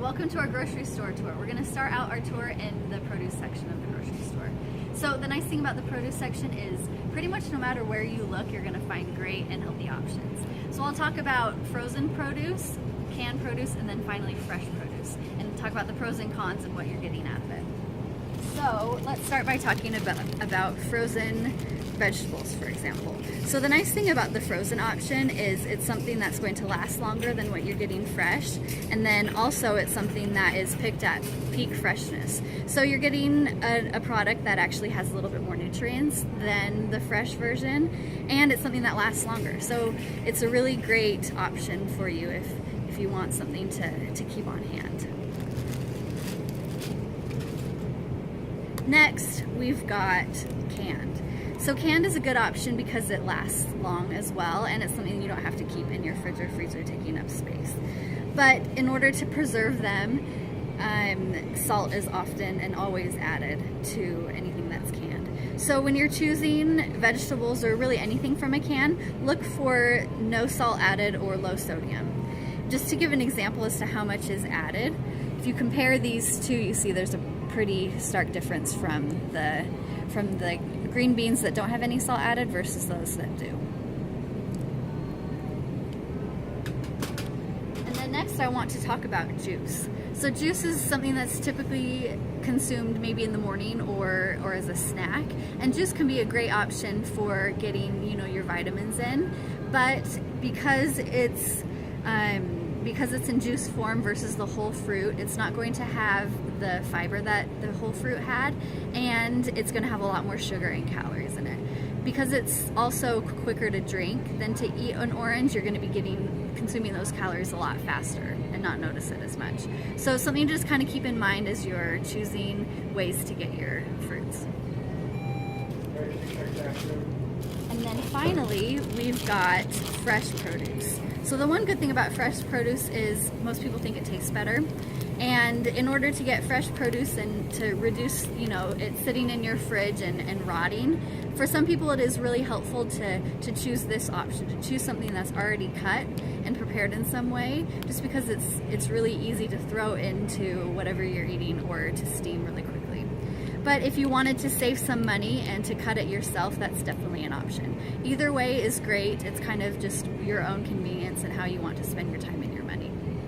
welcome to our grocery store tour. We're going to start out our tour in the produce section of the grocery store. So the nice thing about the produce section is pretty much no matter where you look, you're going to find great and healthy options. So I'll talk about frozen produce, canned produce, and then finally fresh produce, and talk about the pros and cons and what you're getting out of it. So let's start by talking about frozen vegetables, for example. So the nice thing about the frozen option is it's something that's going to last longer than what you're getting fresh, and then also it's something that is picked at peak freshness. So you're getting a product that actually has a little bit more nutrients than the fresh version, and it's something that lasts longer. So it's a really great option for you if you want something to keep on hand. Next, we've got canned. So canned is a good option because it lasts long as well, and it's something you don't have to keep in your fridge or freezer taking up space. But in order to preserve them, salt is often and always added to anything that's canned. So when you're choosing vegetables or really anything from a can, look for no salt added or low sodium. Just to give an example as to how much is added, if you compare these two, you see there's a pretty stark difference from the green beans that don't have any salt added versus those that do. And then next I want to talk about juice. So juice is something that's typically consumed maybe in the morning or as a snack, and juice can be a great option for getting your vitamins in, but because it's in juice form versus the whole fruit, it's not going to have the fiber that the whole fruit had, and it's going to have a lot more sugar and calories in it. Because it's also quicker to drink than to eat an orange, you're going to be consuming those calories a lot faster and not notice it as much. So something to just kind of keep in mind as you're choosing ways to get your fruits. And then finally, we've got fresh produce. So the one good thing about fresh produce is most people think it tastes better. And in order to get fresh produce and to reduce, it sitting in your fridge and rotting, for some people it is really helpful to choose this option, to choose something that's already cut and prepared in some way, just because it's really easy to throw into whatever you're eating or to steam really quickly. But if you wanted to save some money and to cut it yourself, that's definitely an option. Either way is great. It's kind of just your own convenience and how you want to spend your time and your money.